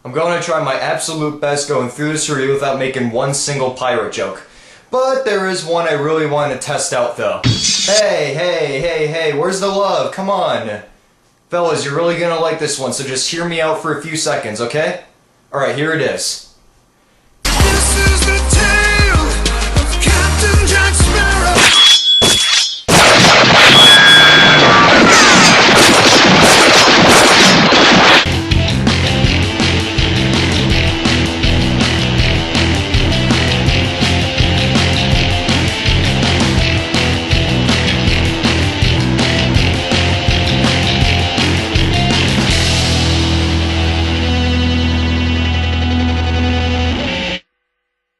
I'm going to try my absolute best going through this review without making one single pirate joke. But there is one I really want to test out though. Hey, where's the love? Come on. Fellas, you're really gonna like this one, so just hear me out for a few seconds, okay? Alright, here it is. This is the tale of Captain Jack Sparrow.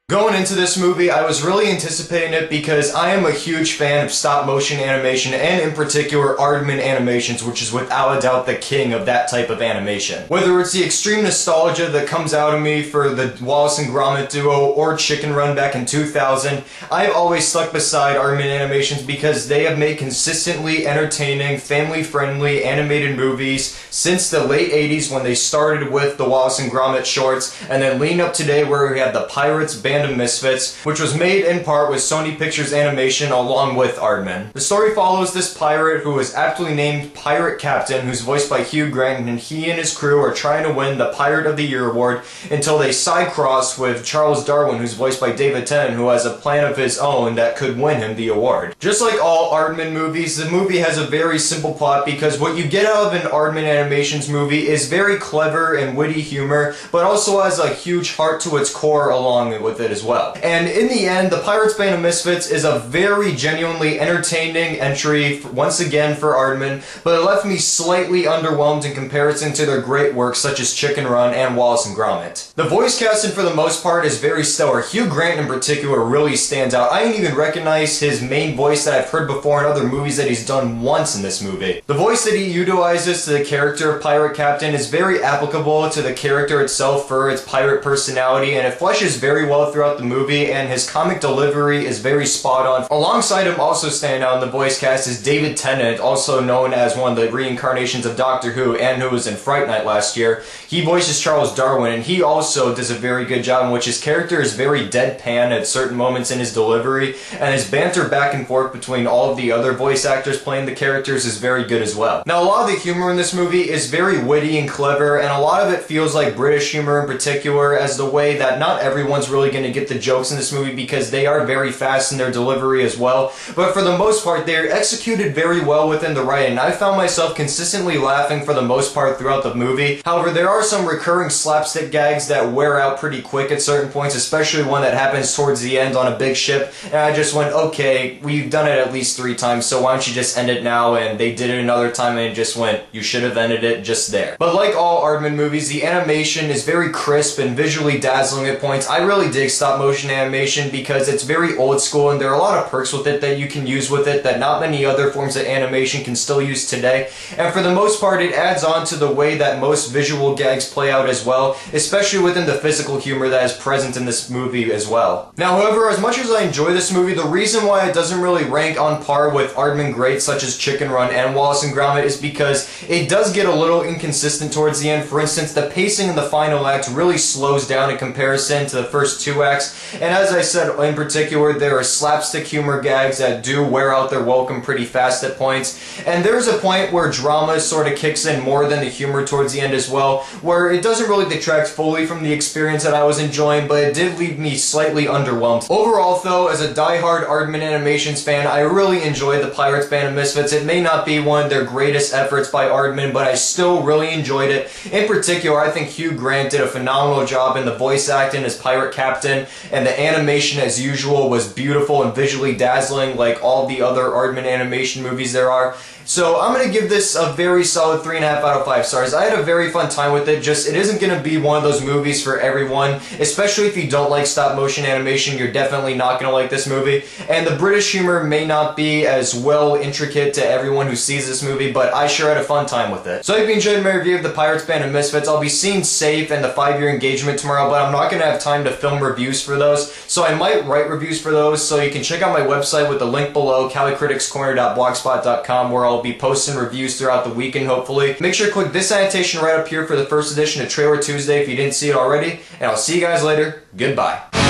Going into this movie, I was really anticipating it because I am a huge fan of stop-motion animation, and in particular, Aardman Animations, which is without a doubt the king of that type of animation. Whether it's the extreme nostalgia that comes out of me for the Wallace and Gromit duo or Chicken Run back in 2000, I've always stuck beside Aardman Animations because they have made consistently entertaining, family-friendly animated movies since the late 80s when they started with the Wallace and Gromit shorts, and then leading up today where we have the Pirates Band of Misfits, which was made in part with Sony Pictures Animation along with Aardman. The story follows this pirate who is aptly named Pirate Captain, who's voiced by Hugh Grant, and he and his crew are trying to win the Pirate of the Year award until they side-cross with Charles Darwin, who's voiced by David Tennant, who has a plan of his own that could win him the award. Just like all Aardman movies, the movie has a very simple plot because what you get out of an Aardman Animations movie is very clever and witty humor, but also has a huge heart to its core along with it as well. And in the end, the Pirates Band of Misfits is a very genuinely entertaining entry, once again for Aardman, but it left me slightly underwhelmed in comparison to their great works such as Chicken Run and Wallace and Gromit. The voice casting for the most part is very stellar. Hugh Grant in particular really stands out. I didn't even recognize his main voice that I've heard before in other movies that he's done once in this movie. The voice that he utilizes to the character of Pirate Captain is very applicable to the character itself for its pirate personality, and it fleshes very well throughout the movie, and his comic delivery is very spot on. Alongside him also standing out in the voice cast is David Tennant, also known as one of the reincarnations of Doctor Who and who was in Fright Night last year. He voices Charles Darwin, and he also does a very good job in which his character is very deadpan at certain moments in his delivery, and his banter back and forth between all of the other voice actors playing the characters is very good as well. Now, a lot of the humor in this movie is very witty and clever, and a lot of it feels like British humor in particular, as the way that not everyone's really going to get the jokes in this movie because they are very fast in their delivery as well, but for the most part they're executed very well within the writing. I found myself consistently laughing for the most part throughout the movie. However, there are some recurring slapstick gags that wear out pretty quick at certain points, especially one that happens towards the end on a big ship, and I just went, okay, we've done it at least 3 times, so why don't you just end it now? And they did it another time and it just went, you should have ended it just there. But like all Aardman movies, the animation is very crisp and visually dazzling at points. I really dig stop motion animation because it's very old school and there are a lot of perks with it that you can use with it that not many other forms of animation can still use today. And for the most part, it adds on to the way that most visual gags play out as well, especially within the physical humor that is present in this movie as well. Now, however, as much as I enjoy this movie, the reason why it doesn't really rank on par with Aardman greats such as Chicken Run and Wallace and Gromit is because it does get a little inconsistent towards the end. For instance, the pacing in the final act really slows down in comparison to the first 2 acts, and as I said, in particular, there are slapstick humor gags that do wear out their welcome pretty fast at points, and there's a point where drama sort of kicks in more than the humor towards the end as well, where it doesn't really detract fully from the experience that I was enjoying, but it did leave me slightly underwhelmed. Overall, though, as a die-hard Aardman Animations fan, I really enjoyed the Pirates Band of Misfits. It may not be one of their greatest efforts by Aardman, but I still really enjoyed it. In particular, I think Hugh Grant did a phenomenal job in the voice acting as Pirate Captain, and the animation as usual was beautiful and visually dazzling like all the other Aardman Animation movies there are. So I'm going to give this a very solid 3.5 out of 5 stars. I had a very fun time with it, just it isn't going to be one of those movies for everyone, especially if you don't like stop motion animation. You're definitely not going to like this movie, and the British humor may not be as well intricate to everyone who sees this movie, but I sure had a fun time with it. So I hope you enjoyed my review of the Pirates Band of Misfits. I'll be seeing Safe and the 5-year engagement tomorrow, but I'm not going to have time to film reviews for those, so I might write reviews for those, so you can check out my website with the link below, CaliCriticsCorner.blogspot.com, where I'll I'll be posting reviews throughout the weekend, hopefully. Make sure to click this annotation right up here for the first edition of Trailer Tuesday if you didn't see it already, and I'll see you guys later. Goodbye.